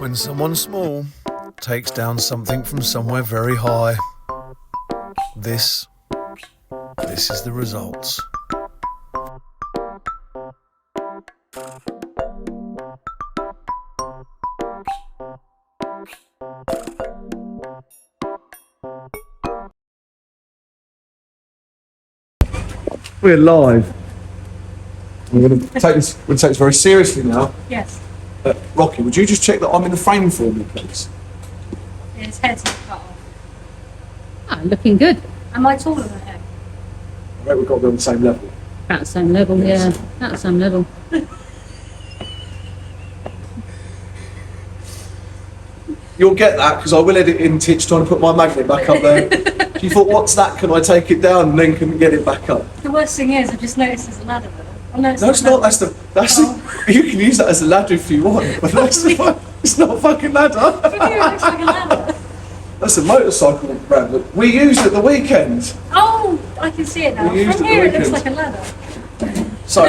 When someone small takes down something from somewhere very high, this is the results. We're live. We're going to take this very seriously now. Yes. Rocky, would you just check that I'm in the frame for me, please? His head's not cut off. Ah, looking good. Am I taller than him? I bet we've got to be on the same level. About the same level, Yes. yeah. About the same level. You'll get that because I will edit in Titch trying to put my magnet back up there. You thought, what's that? Can I take it down and then can get it back up? The worst thing is, I've just noticed there's a ladder there. Oh, no, No, it's not. That's you can use that as a ladder if you want, but it's not a fucking ladder. For me, it looks like a ladder. That's a motorcycle brand that we used at the weekend. Oh, I can see it now. We used From it here, the it looks like weekend. a ladder. So,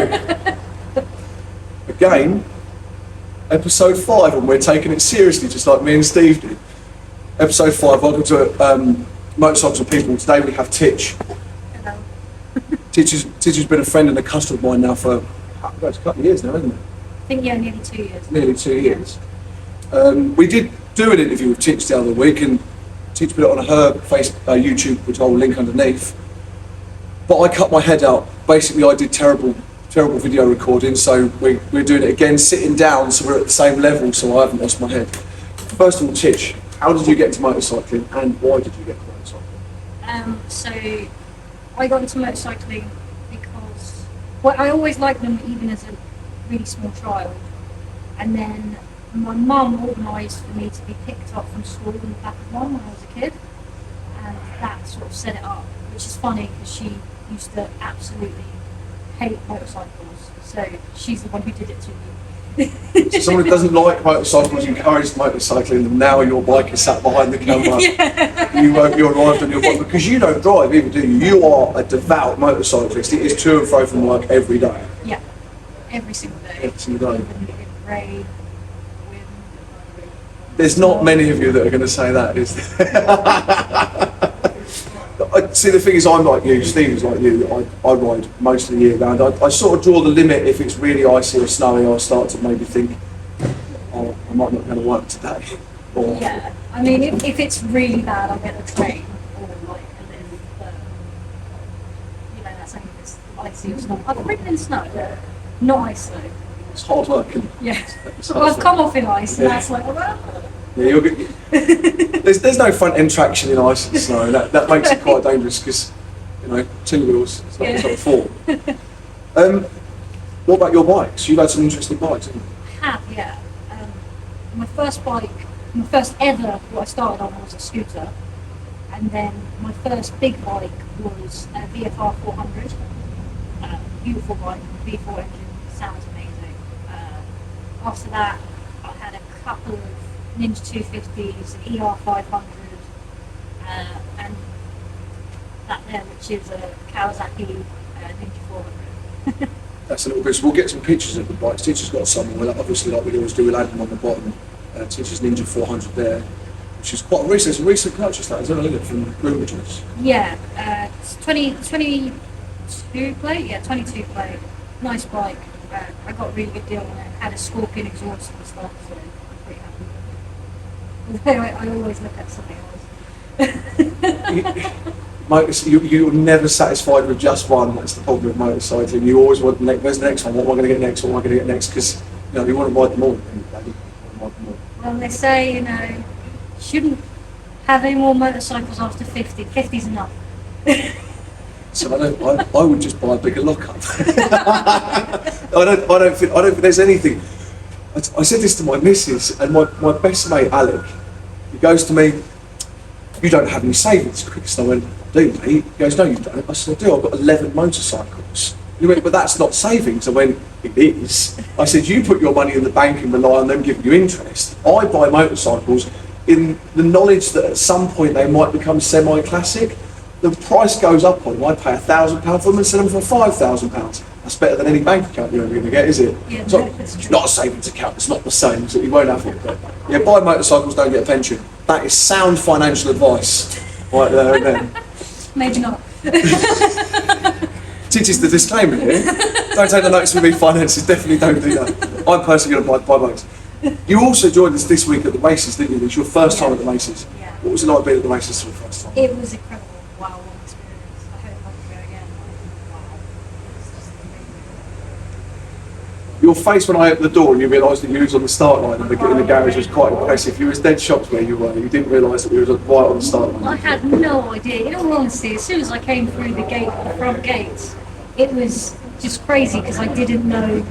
again, episode 5, and we're taking it seriously, just like me and Steve did. Episode 5, welcome to Motorcycles and People. Today we have Titch. Hello. Titch has been a friend and a customer of mine now for it's a couple of years now, isn't it? I think, yeah, nearly 2 years. Nearly 2 years. We did do an interview with Titch the other week, and Titch put it on her YouTube, which I will link underneath. But I cut my head out. Basically, I did terrible video recording, so we're doing it again, sitting down, so we're at the same level, so I haven't lost my head. First of all, Titch, how did you get into motorcycling, and why did you get into motorcycling? So, I got into motorcycling because, well, I always liked them even as a really small child. And then my mum organised for me to be picked up from school in the back of one when I was a kid. And that sort of set it up, which is funny because she used to absolutely hate motorcycles. So she's the one who did it to me. So someone who doesn't like motorcycles encouraged motorcycling, and now your bike is sat behind the camera. Yeah. You arrived on your bike because you don't drive either, do you? You are a devout motorcyclist. It is to and fro from work every day. Yeah, every single day. Every single day. Even in rain, wind. There's not many of you that are going to say that, is there? See, the thing is, I'm like you, Steve is like you. I ride most of the year round. I sort of draw the limit if it's really icy or snowy. I start to maybe think, oh, I might not going to work today. Or, Yeah, I mean, if it's really bad, I'll get the train or like a lift. But, that's only if it's icy or snow. I've ridden in snow, not ice though. it's hard work. Yeah. It's Well, hard I've work. come off in ice, and Yeah. that's like, oh, well. Yeah, you're good. There's no front end traction in ice and snow. That makes it quite dangerous because, 2 wheels, it's not 4. What about your bikes? You've had some interesting bikes, haven't you? I have, yeah. My first bike, my first ever, what I started on was a scooter. And then my first big bike was a VFR 400. Beautiful bike, V4 engine, sounds amazing. After that, I had a couple of Ninja 250s, an ER 500, and that there, which is a Kawasaki Ninja 400. That's a little bit. So we'll get some pictures of the bikes. Teacher's got some. Well, obviously, like we always do, we'll add them on the bottom. Teacher's Ninja 400 there, which is quite recent. It's a recent purchase, that isn't it, from Groomages? Yeah, it's 22 plate. Yeah, 22 plate. Nice bike. I got a really good deal on it. Had a Scorpion exhaust and stuff, so I'm pretty happy. Although I always look at something else. You're never satisfied with just one. That's the problem with motorcycling. You always want where's the next one? What am I going to get next? What am I going to get next? Because you want to ride them all. Well, they say, you shouldn't have any more motorcycles after 50. 50's enough. So I would just buy a bigger lockup. I don't think there's anything. I said this to my missus, and my best mate Alec, he goes to me, "You don't have any savings, Chris." I went, "I do, mate." He goes, "No, you don't." I said, "I do. I've got 11 motorcycles." He went, "But that's not savings." I went, "It is." I said, "You put your money in the bank and rely on them giving you interest. I buy motorcycles in the knowledge that at some point they might become semi-classic. The price goes up on them. I pay £1,000 for them and sell them for £5,000. That's better than any bank account you're ever going to get, is it? Yeah, It's not, that's it's true. not a savings account, it's not the same, so you won't have it. But yeah, buy motorcycles, don't get a pension. That is sound financial advice, right there and then. Maybe not. Titch is the disclaimer here. Don't take the notes from me, finances, definitely don't do that. I'm personally going to buy bikes. You also joined us this week at the races, didn't you? It was your first time at the races. Yeah. What was it like being at the races for the first time? It was incredible. Wow, what experience. I hope I can go again. Wow. It's just amazing. Your face when I opened the door and you realised that you was on the start line in the garage was quite impressive. You was dead shocked where you were. You didn't realise that we were right on the start line. I had no idea. In all honesty, as soon as I came through the gate, the front gates, it was just crazy because I didn't know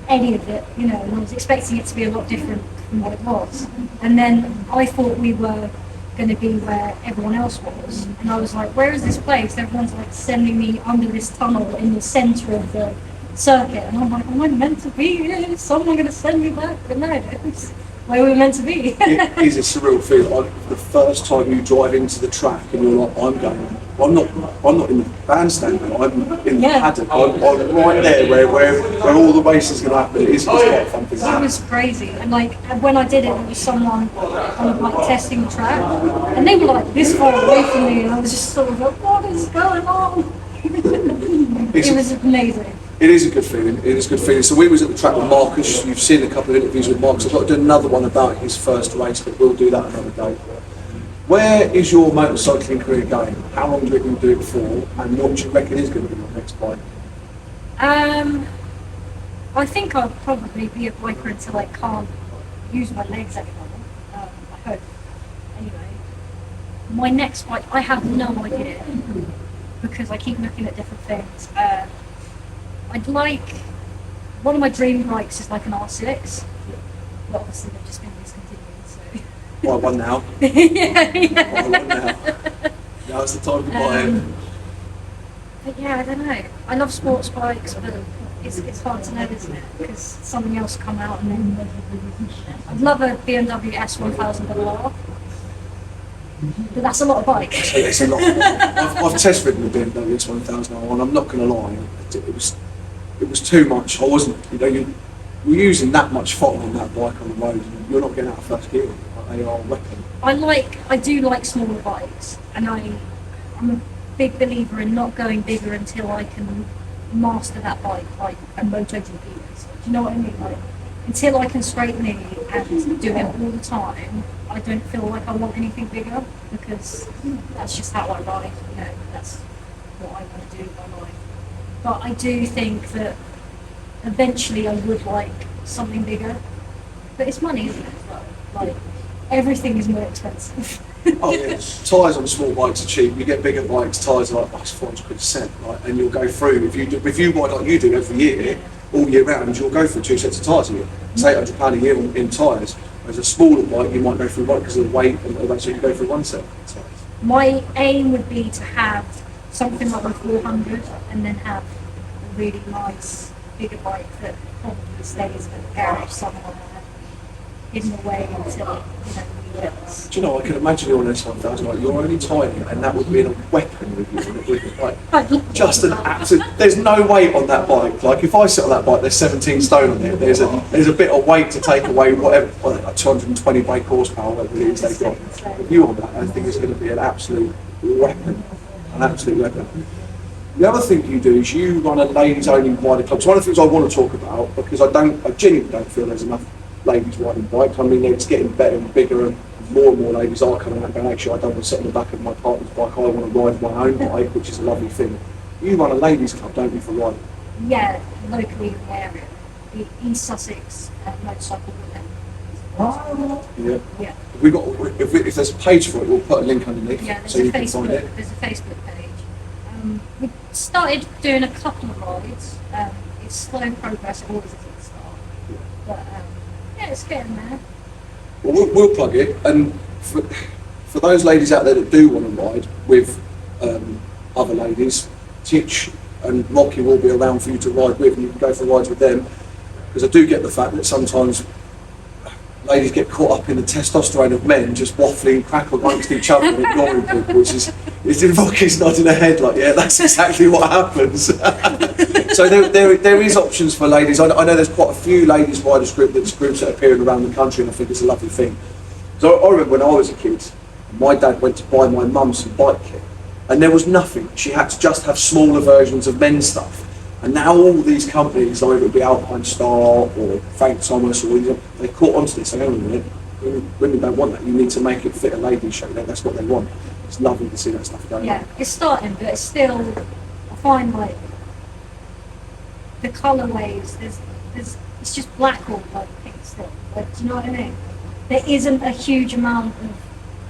any of it, you know, and I was expecting it to be a lot different from what it was. And then I thought we were going to be where everyone else was, and I was like, where is this place? Everyone's like sending me under this tunnel in the centre of the circuit, and I'm like, am I meant to be here? Is someone going to send me back? But no, it's where we were meant to be. It is a surreal feeling. Like the first time you drive into the track and you're like, I'm not in the bandstand now, I'm in the paddock. I'm right there where all the races are going to happen. It's quite a fun thing. It was crazy, and like when I did it, there was someone kind of like testing the track, and they were like this far away from me, and I was just sort of like, what is going on? It was amazing. It is a good feeling. It is a good feeling. So we was at the track with Marcus. You've seen a couple of interviews with Marcus. I've got to do another one about his first race, but we'll do that another day. Where is your motorcycling career going? How long do you reckon you'll do it for? And what do you reckon is going to be your next bike? I think I'll probably be a biker until I can't use my legs anymore. I hope. Anyway, my next bike, I have no idea because I keep looking at different things. I'd like, one of my dream bikes is like an R6, but obviously they've just been discontinued, so. Buy one now. yeah. Buy one now. Now's the time to buy it. But yeah, I don't know. I love sports bikes, but it's hard to know, isn't it? Because something else come out and then I'd love a BMW S1000RR. But that's a lot of bike. It's a lot. I've test ridden the BMW S1000 and I'm not going to lie, it was too much. I wasn't, you're using that much throttle on that bike on the road. And you're not getting out of first gear. They are a weapon. I do like smaller bikes, and I'm a big believer in not going bigger until I can master that bike like a MotoGP is. Do you know what I mean? Like, until I can scrape me and do it all the time, I don't feel like I want anything bigger because that's just how I ride. You know, that's what I want to do with my life. But I do think that eventually I would like something bigger. But it's money, isn't it? As well? Like everything is more expensive. Oh yeah, tyres on small bikes are cheap. You get bigger bikes, tyres are like, it's 400 quid a set, right? And you'll go through, if you ride like you do every year, all year round, you'll go through 2 sets of tyres a year. It's £800 a year in tyres. Whereas a smaller bike, you might go through one because of the weight and all that, so you go through one set of tyres. My aim would be to have something like a 400 and then have a really nice bigger bike that probably stays in a garage somewhere hidden away until, rebuilds. Do you know, I can imagine you on this one, like, you're only tiny and that would be a weapon with you. Like, just an absolute, there's no weight on that bike. Like if I sit on that bike, there's 17 stone on it. There's a bit of weight to take away whatever, like 220 brake horsepower, whatever it is they've got. If you on that, I think it's going to be an absolute weapon. An absolute weapon. The other thing you do is you run a ladies only rider club. It's one of the things I want to talk about because I genuinely don't feel there's enough ladies riding bikes. I mean, it's getting better and bigger and more ladies are coming out going, actually I don't want to sit on the back of my partner's bike, I want to ride my own bike, which is a lovely thing. You run a ladies club, don't you, for riding? Yeah, locally in the area. The East Sussex Motorcycle Women. Yeah. Yeah. If there's a page for it, we'll put a link underneath Yeah, so you can find it. there's a Facebook page. We started doing a couple of rides. It's slow progress, it always is at the start. But yeah, it's getting there. Well, we'll plug it, and for those ladies out there that do want to ride with other ladies, Titch and Rocky will be around for you to ride with, and you can go for rides with them. Because I do get the fact that sometimes ladies get caught up in the testosterone of men just waffling crap amongst each other and ignoring people, which is Rocky's nodding her head like, yeah, that's exactly what happens. So there is options for ladies. I know there's quite a few ladies riders groups that are appearing around the country, and I think it's a lovely thing. So I remember when I was a kid, my dad went to buy my mum some bike kit, and there was nothing. She had to just have smaller versions of men's stuff. And now all these companies, like it would be Alpine Star or Frank Thomas, or they caught onto this. Hang on a minute, women don't want that. You need to make it fit a ladies' show. That's what they want. It's lovely to see that stuff going on. Yeah, it's starting, but it's still. I find like the colourways. It's just black or like pink still. Like, do you know what I mean? There isn't a huge amount of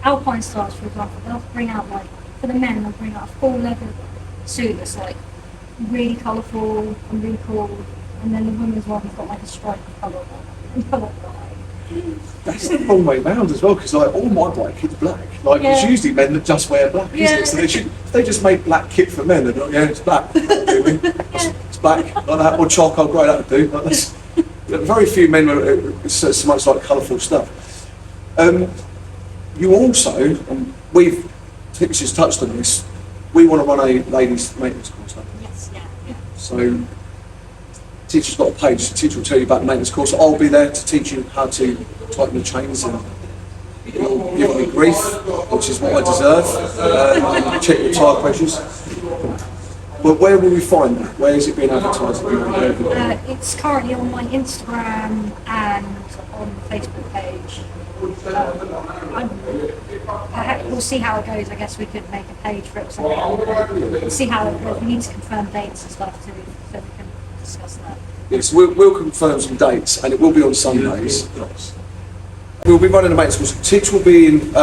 Alpine Stars, for example. They'll bring out like for the men, they'll bring out a full leather suit that's like really colourful and really cool, and then the women's one's got like a stripe of colour on it. That's the wrong way round as well, because like all my bike kit's black. Like it's usually men that just wear black, isn't it? So if they just make black kit for men, they're like, yeah, it's black. It's black like that, or charcoal grey, that would do. Like that's, very few men wear so much like colourful stuff. You also, and we've Titch has touched on this. We want to run a ladies' maintenance course. Yes, yeah. So Titch has got a page. Titch will tell you about the maintenance course. I'll be there to teach you how to tighten the chains, and you'll give me grief, which is what I deserve. Check your tyre pressures. But where will we find that? Where is it being advertised? It's currently on my Instagram and on the Facebook page. We'll see how it goes. I guess we could make a page for it. We'll see how it goes. We need to confirm dates and stuff too, so we can discuss that. Yes, we'll confirm some dates, and it will be on Sundays. We'll be running a maintenance course. Titch will be in.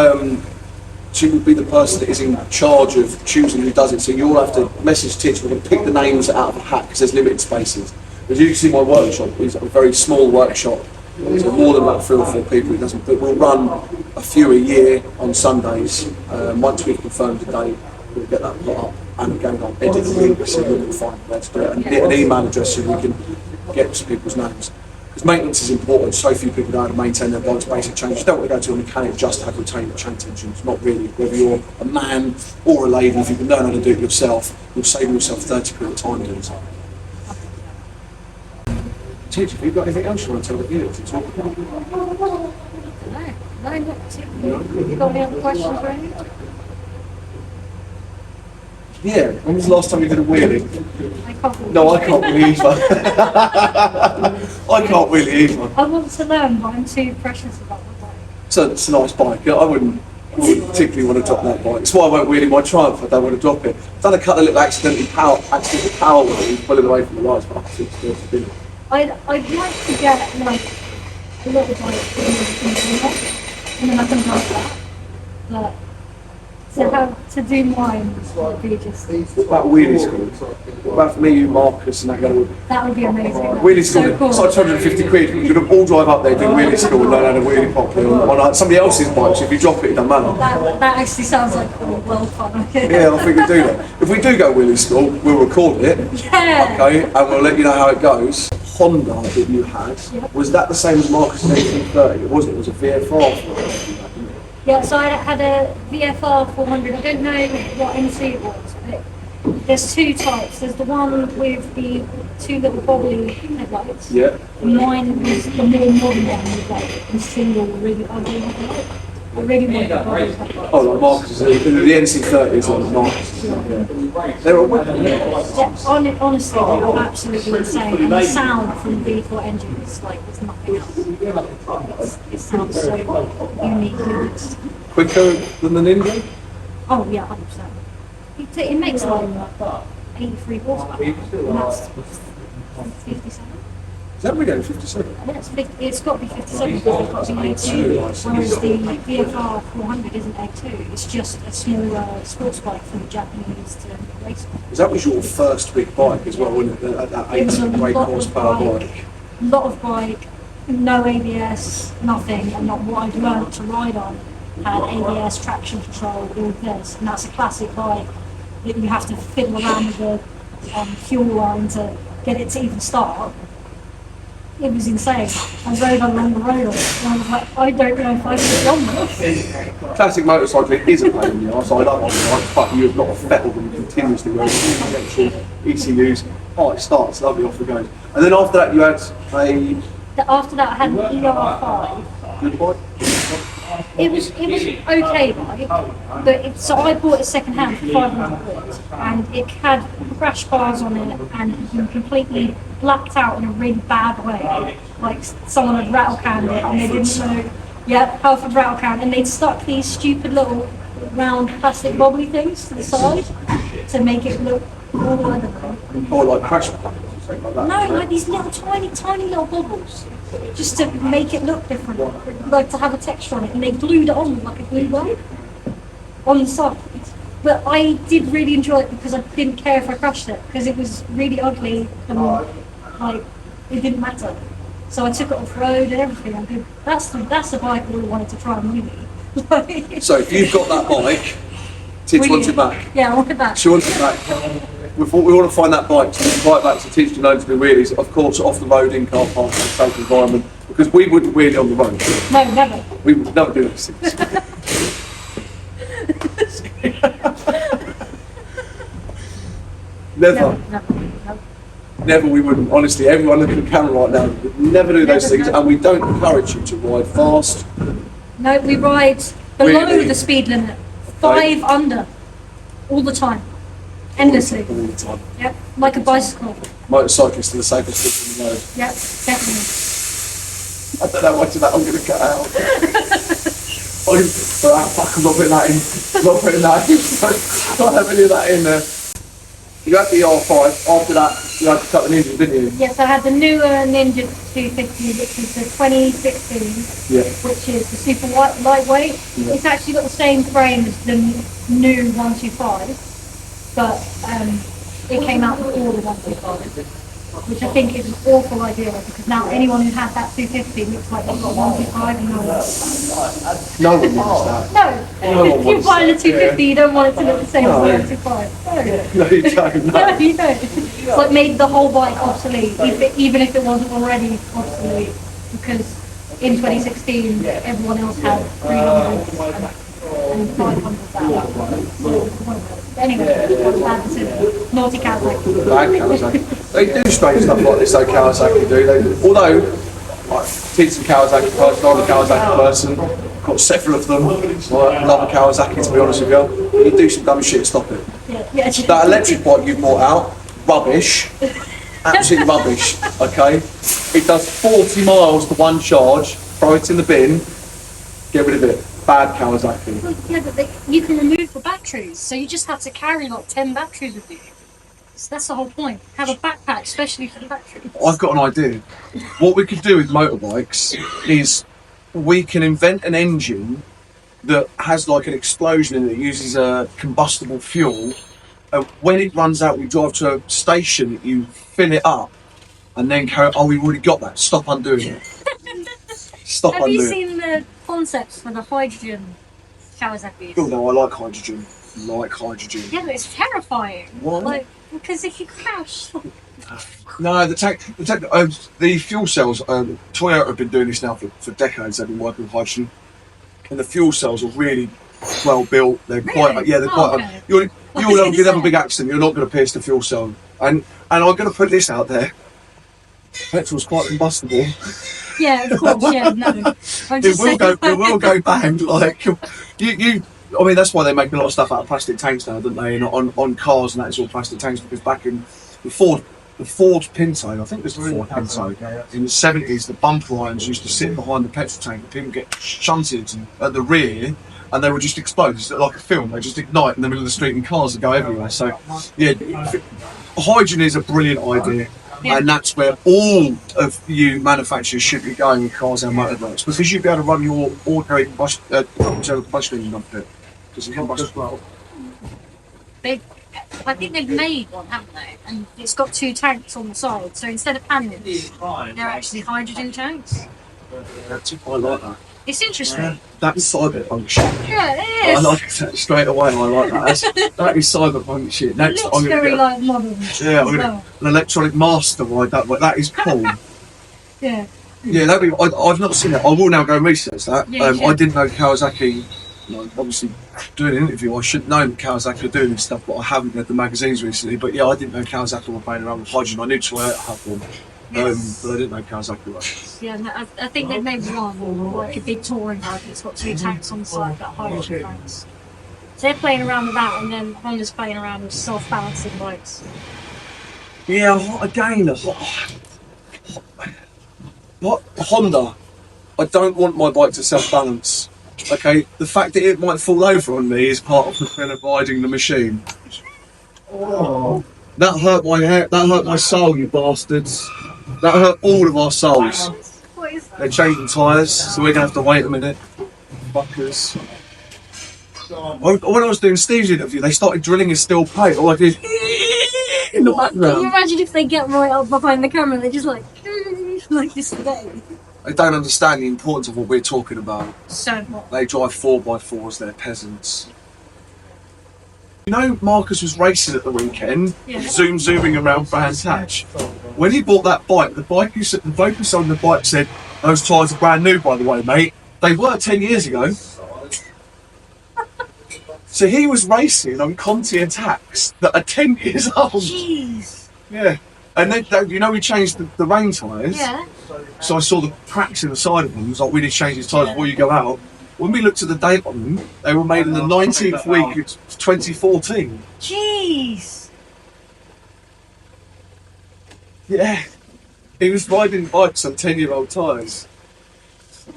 She will be the person that is in charge of choosing who does it. So you'll have to message Titch. We're going to pick the names out of a hat because there's limited spaces. As you can see, my workshop is a very small workshop. So more than about 3 or 4 people. It doesn't. But we'll run a few a year on Sundays. Once we've confirmed the date, we'll get that put up. And again, I'll edit the link so we can find where to do it, and get an email address so we can get to people's names. Because maintenance is important. So few people know how to maintain their bike's basic change. You don't want to go to a mechanic just to have retained chain tensions. Not really. Whether you're a man or a lady, if you can learn how to do it yourself, you'll save yourself 30 quid at a time doing so. Titch, have you got anything else you want to tell the viewers to talk about? No, not particularly. You got any other questions or anything? Yeah, when was the last time you did a wheelie? I can't. No, I can't really either. I can't really either. I want to learn, but I'm too precious about my bike. So it's a nice bike. I wouldn't particularly want to drop that bike. It's why I won't wheelie my Triumph. I don't want to drop it. I've done a couple of little accidental power wheelies, pulling away from the rides, but I think it's worth doing. I'd like to get like a little bike and then I can drive that. But to do mine would be just. What about wheelie school? What about for me, you, Marcus, and that guy? That would be amazing. Wheelie school, So cool. it's like 250 quid. You could all drive up there, do wheelie school, and learn how to wheelie properly on like somebody else's bike. So if you drop it, it doesn't matter. That actually sounds like well fun. Yeah, I think we do that. If we do go wheelie school, we'll record it. Yeah. Okay, and we'll let you know how it goes. Honda that you had, was that the same as Marcus' 1830? It wasn't. It was a VFR. Yeah, so I had a VFR 400. I don't know what MC it was, but there's 2 types. There's the one with the 2 little bobbly headlights. Yeah. And mine was the more modern one with like the single really ugly headlight. I really wanted the bobbly headlights. Oh, like Marcus, the NC30 is like Marcus. Yeah. They're a weapon. Yeah, honestly, they are absolutely insane. And the sound from the V4 engine is like there's nothing else. It sounds so unique. Quicker than the Ninja? Oh yeah, 100%. It makes like 83 horsepower, and that's 57. Is that really 57? Yeah, it's got to be 57 because it's got to be A2, whereas the VFR 400 isn't A2. It's just a small sports bike from the Japanese to race bike. That was your first big bike as well, wasn't it? That It was a 8 lot horsepower of bike. lot of bike, no ABS, nothing, and not what I'd learned to ride on had ABS, traction control, all this, and that's a classic bike that you have to fiddle around with the fuel line to get it to even start. It was insane. I rode along the road on it, and I was like, I don't know if I can get on this. Classic motorcycling is a pain in the arse. I love it, but you have got to fettle them continuously, whereas electrical ECUs, Oh, it starts, lovely, off it goes. And then after that you had After that, I had an ER5. good bike. It was okay bike, but so I bought it second hand for 500 quid, and it had crash bars on it, and it was completely blacked out in a really bad way. Like someone had rattle canned it, and they didn't know. Yeah, Halford rattle can, and they'd stuck these stupid little round plastic bobbly things to the side to make it look all I don't know. Or like crash bars or something like that. No, like these little tiny little bubbles, just to make it look different, like to have a texture on it, and they glued it on with like a glue gun on the side. But I did really enjoy it because I didn't care if I crashed it, because it was really ugly and like it didn't matter. So I took it off road and everything. I did. That's the bike I really wanted to try and really. So if you've got that bike, Titch wants it back. Yeah, I want it back. She wants it back. We want to find that bike, to invite back to Titch to learn to do wheelies, of course, off the road, in car park, in a safe environment, because we wouldn't wheelie on the road. No, never. We would never do those things. Never. Never, we wouldn't. Honestly, everyone looking at the camera right now would never do those things, and we don't encourage you to ride fast. No, we ride below Really? the speed limit, 5 under, all the time, endlessly. All the time. Yep, like a bicycle. Motorcyclists are the safest people in the road. Yep, definitely. I don't know what that I'm going to cut out. Fuck, I'm not putting that in. I'm not putting that in. Don't have any of that in there. You had the R5, after that you had to cut the Ninja, didn't you? Yes, I had the newer Ninja 250, which is the 2016, Yeah. which is the super lightweight. Yeah. It's actually got the same frame as the new 125, but it came out before the 125, which I think is an awful idea, because now anyone who had that 250 looks like they've got 125 and No one wants that. no, if you're buying a 250, you don't want it to look the same as the 125. No, you don't. No. No, you don't. It's like made the whole bike obsolete, even if it wasn't already obsolete, because in 2016 everyone else had 300s and 500s out. Anyway, bad decision. Naughty Kawasaki. Bad Kawasaki. They do strange stuff like this, though, Kawasaki do. Although, like, Titch and Kawasaki person, I'm a Kawasaki person, got several of them. I love a Kawasaki, to be honest with you. You do some dumb shit, stop it. Yeah. That electric bike you brought out, rubbish. Absolutely rubbish, okay? It does 40 miles to one charge, throw it in the bin, get rid of it. Bad Kawasaki. Well, yeah, but you can remove the batteries, so you just have to carry like 10 batteries with you. So that's the whole point. Have a backpack, especially for the batteries. I've got an idea. What we could do with motorbikes is we can invent an engine that has like an explosion in it that uses a combustible fuel. When it runs out, we drive to a station, you fill it up, and then carry. Oh, we've already got that. Stop undoing it. Stop Have you undoing it. seen the concepts for the hydrogen Kawasaki? Oh no, I like hydrogen. Yeah, but it's terrifying. Why? Like, because if you crash, No, the fuel cells. Toyota have been doing this now for decades. They've been working with hydrogen, and the fuel cells are really well built. They're quite. Really? Yeah, they're quite. Okay. You'll have a big accident. You're not going to pierce the fuel cell. And I'm going to put this out there. Petrol's quite combustible. yeah, of course, yeah, no. It will go bang. Like you. I mean, that's why they make a lot of stuff out of plastic tanks now, don't they? And on cars and that, it's all plastic tanks, because back in the Ford Pinto, I think it was the Ford Pinto, in the 70s, the bumper irons used to sit behind the petrol tank. People get shunted at the rear, and they would just explode. It's like a film. They just ignite in the middle of the street, and cars would go everywhere. So, yeah, hydrogen is a brilliant idea. Yeah. And that's where all of you manufacturers should be going with cars and motorbikes, because you'd be able to run your ordinary combustion engine up it. I think they've made one, haven't they? And it's got 2 tanks on the side, so instead of panels, they're actually hydrogen tanks. I like that. It's interesting. That's cyberpunk shit. Yeah, it I is. like that straight away. I like that. That is cyberpunk shit. It Next, looks I'm gonna very get like modern. yeah, as well. an electronic master ride that way. That is cool. Yeah. Yeah, that'd be. I've not seen it. I will now go and research that. Yeah, you I should. didn't know Kawasaki obviously doing an interview, I should know that Kawasaki are doing this stuff, but I haven't read the magazines recently. But yeah, I didn't know Kawasaki were playing around with hydrogen. I knew Toyota had one, Yes. but I didn't know Kawasaki were. Yeah, no, I think they've made one, like a big touring bike. It's got 2 tanks on the side that hydrogen tanks. So they're playing around with that, and then Honda's playing around with self-balancing bikes. Yeah, again, what Honda? I don't want my bike to self-balance. Okay, the fact that it might fall over on me is part of the thrill of riding the machine. Oh. That hurt my hair. That hurt my soul, you bastards. That hurt all of our souls. What is that? They're changing tyres, so we're gonna have to wait a minute. Fuckers. When I was doing Steve's interview, they started drilling a steel plate. All I did in the Can you background. imagine if they get right up behind the camera and they're just like this today? They don't understand the importance of what we're talking about. So what? They drive 4x4s, they're peasants. You know, Marcus was racing at the weekend, Yeah. zooming around Brands Hatch. When he bought that bike, the focus on the bike said, "Those tyres are brand new, by the way, mate." They were 10 years ago. So he was racing on Conti attacks that are 10 years old. Jeez. Yeah. And then, you know, we changed the rain tyres. Yeah. So I saw the cracks in the side of them. It was like, we need to change these tyres before you go out. When we looked at the date on them, they were made in the 19th week of 2014. Jeez. Yeah. He was riding bikes on 10-year-old tyres.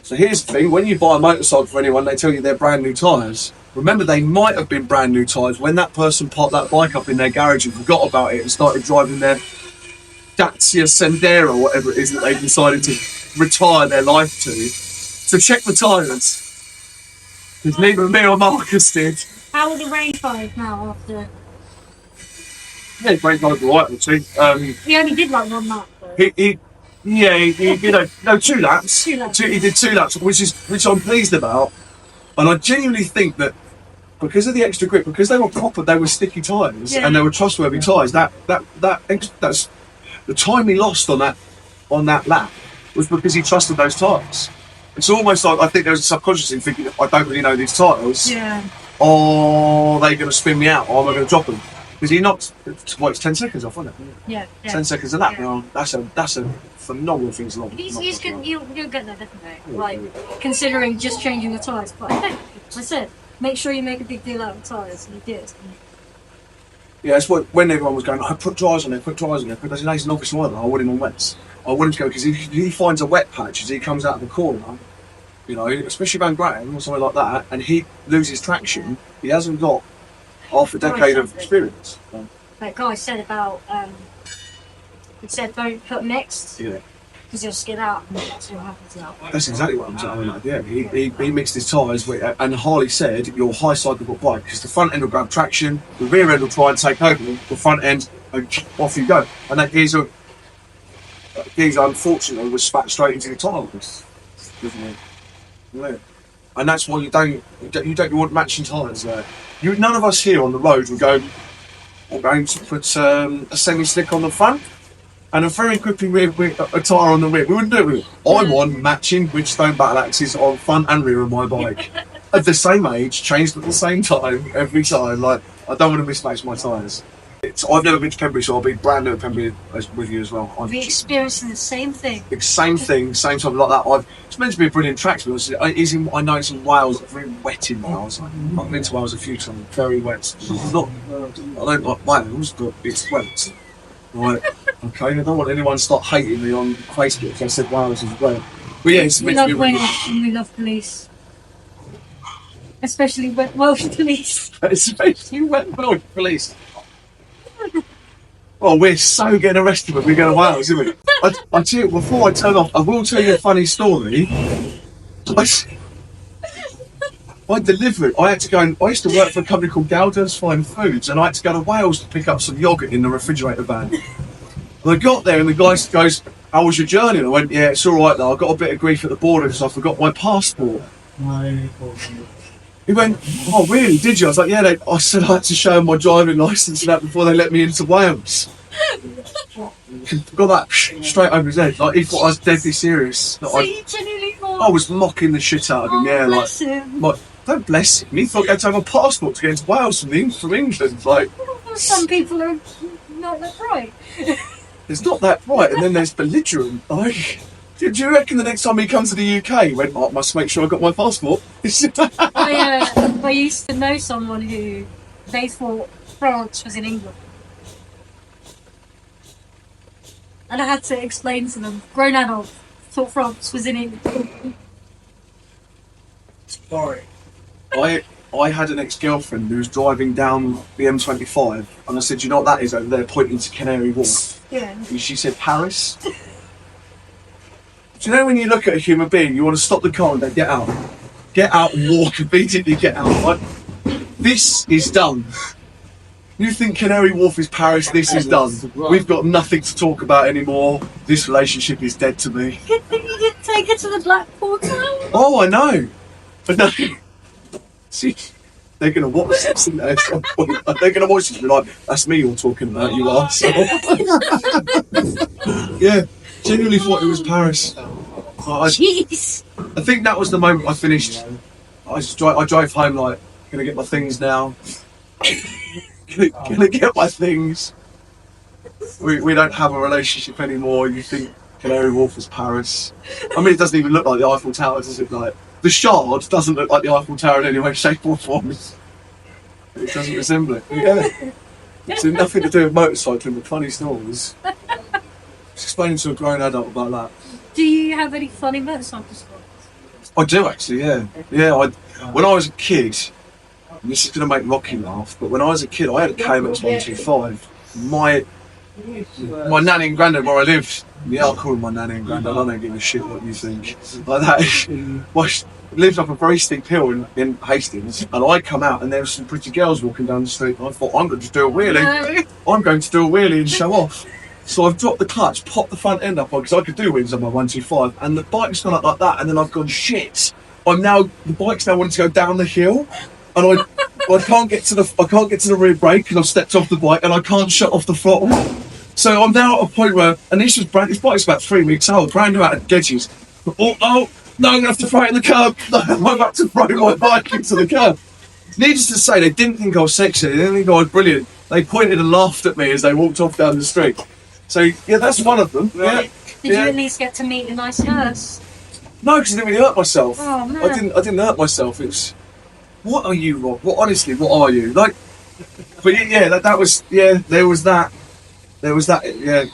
So here's the thing, when you buy a motorcycle for anyone, they tell you they're brand new tyres. Remember, they might have been brand new tyres when that person parked that bike up in their garage and forgot about it and started driving their Dacia Sandero, whatever it is that they've decided to retire their life to. So check the tyres. Because neither me or Marcus did. How are the rain tyres now after? Yeah, great tyres were right, actually. He only did like 1 lap though. He you know, 2 laps. 2 laps. He did 2 laps, which I'm pleased about. And I genuinely think that because of the extra grip, because they were proper, they were sticky tyres and they were trustworthy tyres. That's the time he lost on that lap was because he trusted those tyres. It's almost like I think there was a subconscious thing thinking, I don't really know these tyres. Yeah. Or are they going to spin me out? Or am I going to drop them? Because he knocked, it's 10 seconds off, wasn't it? Yeah. 10 seconds of that. Yeah. Well, that's a phenomenal thing to knock. You'll get there definitely. Like considering just changing the tyres, but I think I said make sure you make a big deal out of the tyres, and you did. Yeah, that's what when everyone was going, I put dries on there, put dries on there. But as he's an novice rider, I want him on wets. I want him to go because if he finds a wet patch as he comes out of the corner, you know, especially Van Graham or something like that, and he loses traction, he hasn't got half a decade of experience. So, That guy said about he said don't put mixed yeah. because you'll skid out, and that's what happens now. That's exactly what I'm saying. Yeah, he mixed his tyres, and Harley said your high cyclical bike because the front end will grab traction, the rear end will try and take over the front end, and off you go. And that geezer unfortunately was spat straight into the tyres, isn't it? Yeah. And that's why you don't want matching tyres there. None of us here on the road will go. We're going to put a semi-slick on the front and a very quickly a tyre on the rear. We wouldn't do it. I want matching Bridgestone battle axes on front and rear of my bike. At the same age, changed at the same time, every time. Like, I don't want to mismatch my tyres. I've never been to Pembury, so I'll be brand new at Pembury with you as well. We're experiencing the same thing. Same thing, same time like that. It's meant to be a brilliant track, to be honest. I know it's in Wales, very wet in Wales. I've been to Wales a few times, very wet. I don't like Wales, but it's wet. Right, okay, I don't want anyone to start hating me on Facebook if I said Wales is wet. But yeah, it's We meant to love be Wales and we love police, especially Welsh police. especially wet Welsh police. Oh, we're so getting arrested when we go to Wales, isn't we? I tell you, before I turn off, I will tell you a funny story. I delivered. I had to go and I used to work for a company called Gowder's Fine Foods, and I had to go to Wales to pick up some yoghurt in the refrigerator van. And I got there, and the guy goes, "How was your journey?" And I went, "Yeah, it's all right though. I got a bit of grief at the border because I forgot my passport." He went, "Oh really? Did you?" I was like, "Yeah." I said I had to show them my driving licence and that before they let me into Wales. Got that straight over his head. Like he thought I was deadly serious. So you genuinely thought? I was mocking the shit out of him. Yeah, like. Bless him. Like, Don't bless him. He thought he had to have a passport to get into Wales from England. Like, Some people are not that bright. it's not that right. And then there's belligerent. Like, do you reckon the next time he comes to the UK, he went, I must make sure I got my passport? I used to know someone who they thought France was in England. And I had to explain to them, grown adult, thought France was in England. Sorry. I had an ex-girlfriend who was driving down the M25, and I said, you know what that is over there, pointing to Canary Wharf? Yeah. And she said, Paris. Do you know when you look at a human being, you want to stop the car and go, get out and walk, immediately get out. Like, this is done. You think Canary Wharf is Paris, this is done. We've got nothing to talk about anymore. This relationship is dead to me. Good thing you didn't take her to the Black Portal. Oh, I know. But no. See, they're going to watch this, and they're going to watch this and be like, that's me you're talking about, you arsehole. Yeah, genuinely thought it was Paris. Jeez. I think that was the moment I finished. I drove home like, gonna get my things now. gonna get my things. We don't have a relationship anymore. You think Canary Wharf is Paris. I mean, it doesn't even look like the Eiffel Tower, does it? Like, the Shard doesn't look like the Eiffel Tower in any way, shape or form. It doesn't resemble it. Yeah. It's nothing to do with motorcycling, but funny stories. Just explaining to a grown adult about that. Do you have any funny motorcycle stories? I do actually, yeah. Yeah, when I was a kid, and this is going to make Rocky laugh, but when I was a kid, I had a KMX 125. My nanny and granddad, where I lived, yeah, I'll call them my nanny and granddad, I don't give a shit what you think. Like that, well, lived up a very steep hill in Hastings, and I come out and there were some pretty girls walking down the street, and I thought, I'm going to do a wheelie. I'm going to do a wheelie and show off. So I've dropped the clutch, popped the front end up on, because I could do wheelies on my 125, and the bike's gone up like that, and then I've gone, shit, the bike's now wanting to go down the hill, and I can't get to the rear brake because I've stepped off the bike, and I can't shut off the throttle. So I'm now at a point where, and this bike's about 3 weeks old, brand new out of Gedges. No, I'm going to have to throw it in the curb. No, I'm about to throw my bike into the curb. Needless to say, they didn't think I was sexy, they didn't think I was brilliant. They pointed and laughed at me as they walked off down the street. So, yeah, that's one of them. Yeah. Did you at least get to meet a nice nurse? No, because I didn't really hurt myself. Oh, man. I didn't hurt myself. It's, what are you, Rob? Honestly, what are you? Like, but yeah, that was, yeah, there was that, yeah.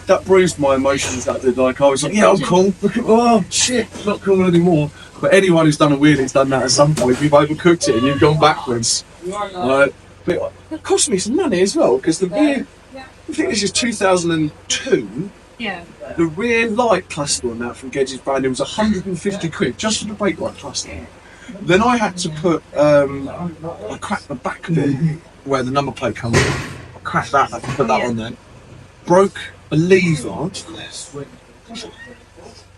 That bruised my emotions, that did. Like, I was like, yeah, I'm cool. Look at, oh, shit, not cool anymore. But anyone who's done a wheelie's done that at some point. You've overcooked it and you've gone backwards. But it cost me some money as well, because the rear, I think this is 2002. Yeah. The rear light cluster on that from Gedges brand, it was 150 quid just for the brake light cluster. Then I had to put, I cracked the back bit where the number plate comes in. I cracked that, I had to put that on there. Broke a lever,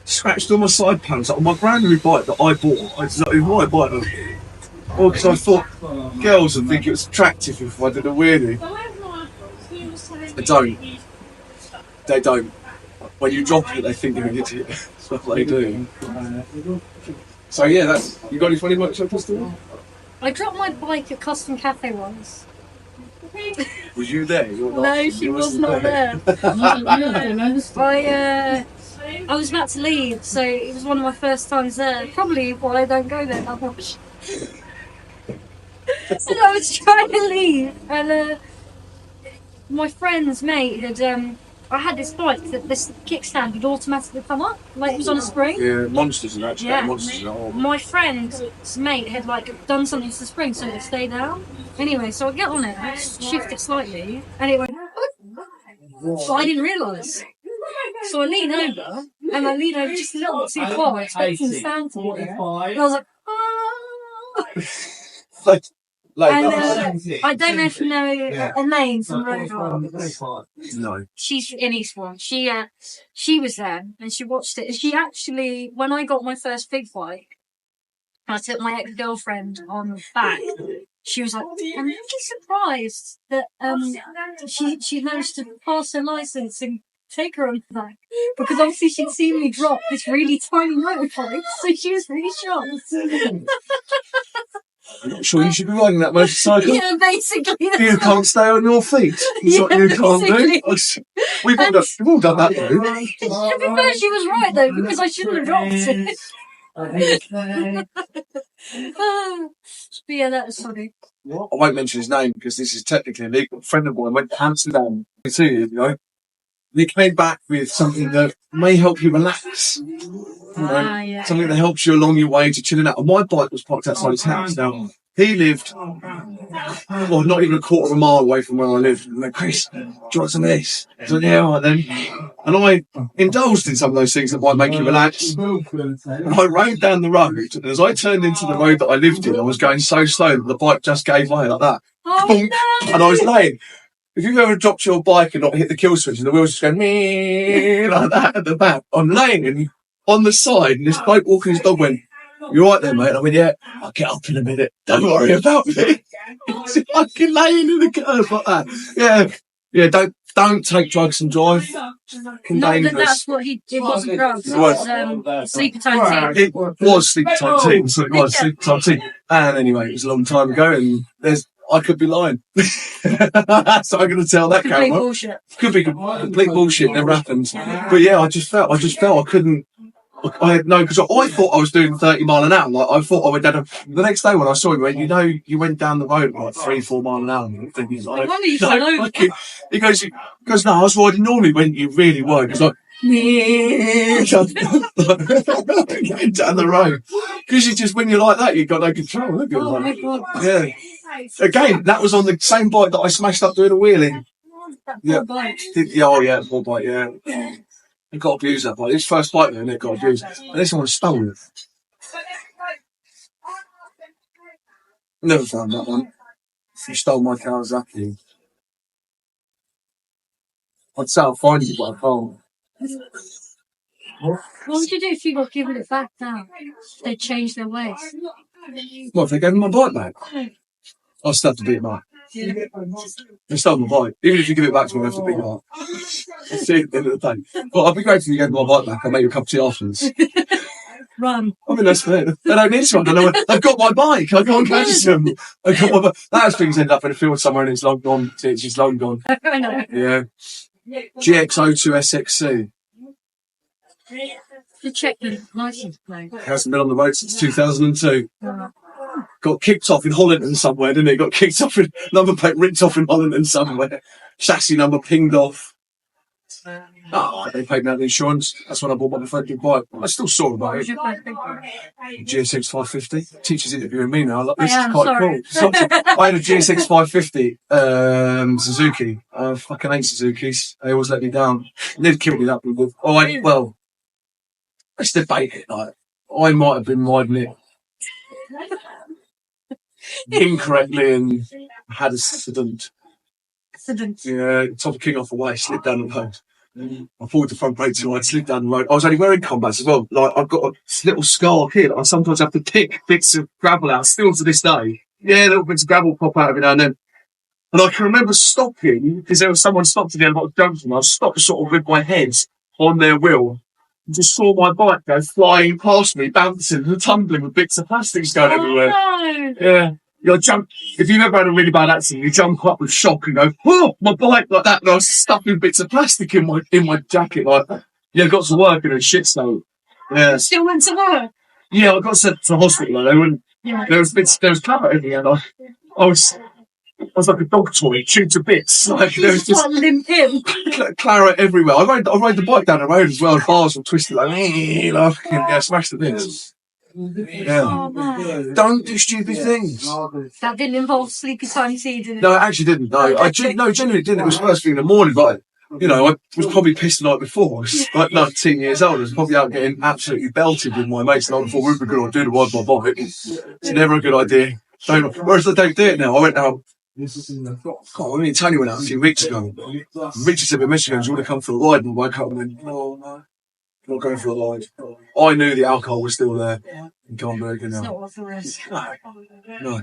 scratched all my side panels. Like on my brand new bike that I bought, why I bought it? Well, because I thought girls would think it was attractive if I did a wheelie. They don't. When you drop it, they think you're an idiot. That's what they do. So yeah, you got any funny motorcycle stories? I dropped my bike at Custom Cafe once. Was you there? No, she was not there. I was about to leave, so it was one of my first times there. Probably why I don't go there that much. And I was trying to leave, and my friend's mate had. I had this bike that this kickstand would automatically come up, like it was on a spring. Yeah, monsters and actually. Yeah. Monsters are horrible. My friend's mate had done something to the spring so it stayed down. Anyway, so I get on it, I shift it slightly, and it went. But I didn't realise. So I lean over, and I lean over just a little bit too far, expecting the stand to hit it. And I was like, ah. And I don't know if you know Elaine from Road Riders. No. She's in Eastbourne. She was there and she watched it. And she actually, when I got my first big bike, I took my ex-girlfriend on the back. She was like, I'm really surprised that she managed to pass her licence and take her on the back because obviously she'd seen me drop this really tiny motorbike, so she was really shocked. I'm not sure you should be riding that motorcycle. Yeah, basically. You can't stay on your feet. It's what you can't do. We've all done that though. To be fair, she was right though, because I shouldn't have dropped it. But yeah, that was funny. I won't mention his name because this is technically illegal. A friend of mine went to Amsterdam 2 years ago. And he came back with something that may help you relax. Yeah. Something that helps you along your way to chilling out. And my bike was parked outside his house. Now, he lived, well, not even a quarter of a mile away from where I lived. And I'm like, Chris, do you want some of this? I said, yeah, all right then. And I indulged in some of those things that might make you relax. And I rode down the road. And as I turned into the road that I lived in, I was going so slow that the bike just gave way like that. Oh, no. And I was laying. If you've ever dropped your bike and not hit the kill switch and the wheels just going me like that at the back, I'm laying on the side and this bloke walking his dog went, "You all right there, mate?" And I went, "Yeah, I'll get up in a minute. Don't worry about me." He's fucking laying in the curve like that. Yeah. Don't take drugs and drive. Not that that's what it wasn't drugs. It was sleepy time tea. It was sleepy time tea. So it was sleepy time tea. And anyway, it was a long time ago, and I could be lying. So I'm going to tell that Complete camera. bullshit. Could be complete bullshit. Never happened. But yeah, I just felt I couldn't. I had no, because I thought I was doing 30 mile an hour. Like I thought I went down. The next day when I saw him, you went down the road like 3-4 mile an hour. And he's like, wonder you fell over. he goes, no, I was riding normally when you really were. He's like, going down the road because you just when you're like that, you've got no control. Look at Oh my that. god. Yeah. Again, that was on the same bike that I smashed up doing a wheelie. That Yeah. poor bike. Poor bike. Yeah. I got abused that bike. His first bike though, and it got abused. And this one was stolen. Never found that one. He stole my Kawasaki. I'd say I'll find you, but I can't. What would you do if you got given it back now? They changed their ways. What if they gave me my bike back? I'll still have to beat him up. They stole my bike. Even if you give it back to me, I have to beat him up. See at the end of the day. Well, I'd be grateful if you gave me my bike back. I'll make you a cup of tea afterwards. Run. I mean, that's fair. They don't need to. I've got my bike. I can't catch them. I got my bike. That things end up in a field somewhere and it's long gone. Titch, it's long gone. I know. Yeah. GX02 SXC. To check the license plate. Hasn't been on the road since 2002. Got kicked off in Holland somewhere, didn't it? Got kicked off in number plate ripped off in Holland somewhere. Chassis number pinged off. Oh, they paid me out the insurance. That's when I bought my friendly bike. I still saw about it. GSX 550. Teacher's interviewing me now. Like, this is quite cool. I had a GSX 550 Suzuki. I fucking hate Suzukis. They always let me down. They've killed me up with. Let's debate it. Like, I might have been riding it incorrectly and had an accident. Yeah, top of King off away, slipped down the road. I pulled the front brake to I slid down the road. I was only wearing combats as well. Like I've got a little scar here that I sometimes have to pick bits of gravel out, still to this day. Yeah, little bits of gravel pop out every now and then. And I can remember stopping because there was someone stopped at the end of the junction. I stopped sort of with my head on their wheel. And just saw my bike go flying past me, bouncing and tumbling with bits of plastics going everywhere. No. Yeah. You jump, if you've ever had a really bad accident, you jump up with shock and go, "Oh, my bike," like that. And I was stuffing bits of plastic in my jacket like that. Yeah, I got to work in a shitstorm. Yeah. Still went to work. Yeah, I got sent to hospital. They wouldn't. Yeah. There was claret everywhere. And I was like a dog toy, chewed to bits. Like there was just limp in. claret everywhere. I rode the bike down the road as well. And bars were twisted like, smashed the bits. Yeah. Oh, man. Don't do stupid things. That didn't involve sleepy time tea, did it? No, it actually didn't. No, genuinely didn't. It was first thing in the morning, but I was probably pissed the night before. I was like 19 years old. I was probably out getting absolutely belted with my mates the night before. We were going to do the ride my bike. It's never a good idea. Whereas I don't do it now. I went out. God, me and Tony went out a few weeks ago. Richard said, "Menschen, do you want to come for a ride?" And I woke up and went, "No, I'm not going for a ride." I knew the alcohol was still there. You can't do it again now. It's not worth the risk. No.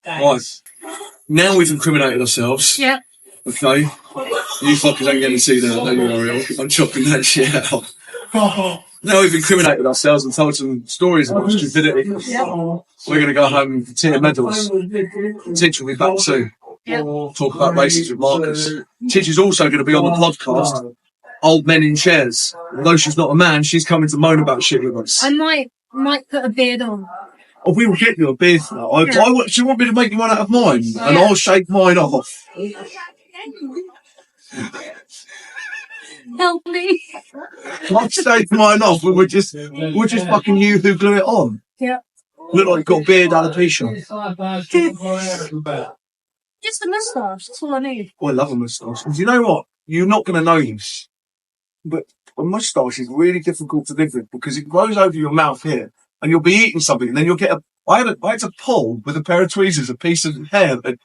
Right. Now we've incriminated ourselves. Yeah. Okay. You fuckers ain't getting to see that, don't you worry. I'm chopping that shit out. Now we've incriminated ourselves and told some stories about stupidity. Yeah. We're going to go home with tier medals. Titch will be back soon. Yeah. Talk about races with Marcus. Titch is also going to be on the podcast, Old Men in Chairs. Although she's not a man, she's coming to moan about shit with us. I might put a beard on. Oh, we will get you a beard for that. She want me to make you one out of mine, and I'll shave mine off. Help me. I'll shave mine off, and we're just fucking you who glue it on. Yeah. Look like you've got beard alopecia. Just a moustache. That's all I need. Oh, I love a moustache. Do you know what? You're not going to know this, but a moustache is really difficult to live with because it grows over your mouth here, and you'll be eating something, and then you'll get I had to pull with a pair of tweezers a piece of hair that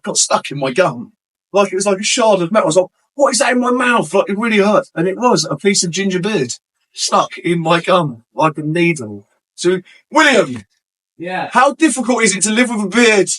got stuck in my gum. Like it was like a shard of metal. I was like, what is that in my mouth? Like it really hurt. And it was a piece of ginger beard stuck in my gum like a needle. So, William, Yeah. how difficult is it to live with a beard?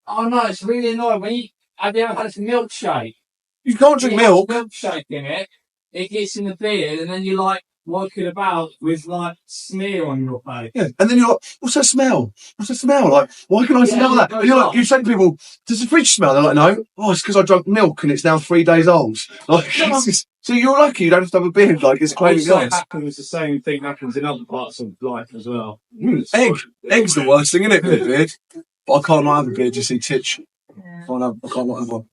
Oh no, it's really annoying. Have you ever had a milkshake? You can't drink It has milk. milkshake in it. It gets in the beard, and then you like walking about with like smear on your face. Yeah, and then you're like, what's that smell? What's that smell? Like, why can I smell that? And you're like, you say to people, does the fridge smell? They're like, no. Oh, it's because I drank milk and it's now 3 days old. Like, so you're lucky you don't have to have a beard like it's claiming Also guys. happens the same thing happens in other parts of life as well. Egg's the worst thing, isn't it, with a beard? But I can't not have a beard, you see, Titch. Yeah. I can't not have one.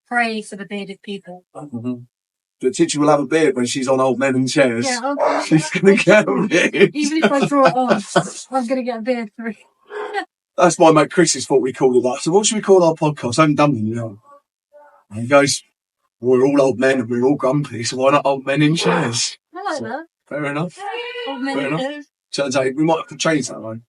Pray for the bearded people. Mm-hmm. But Titch will have a beard when she's on Old Men in Chairs. Yeah, okay. She's going to get a beard. Even if I draw it on, I'm going to get a beard for it. That's my mate Chris's fault we called it that. So what should we call our podcast? I haven't done one, you know. And he goes, we're all old men and we're all grumpy, so why not Old Men in Chairs? I like that. Fair enough. Old men Fair in enough. chairs. Turns out we might have to change that one.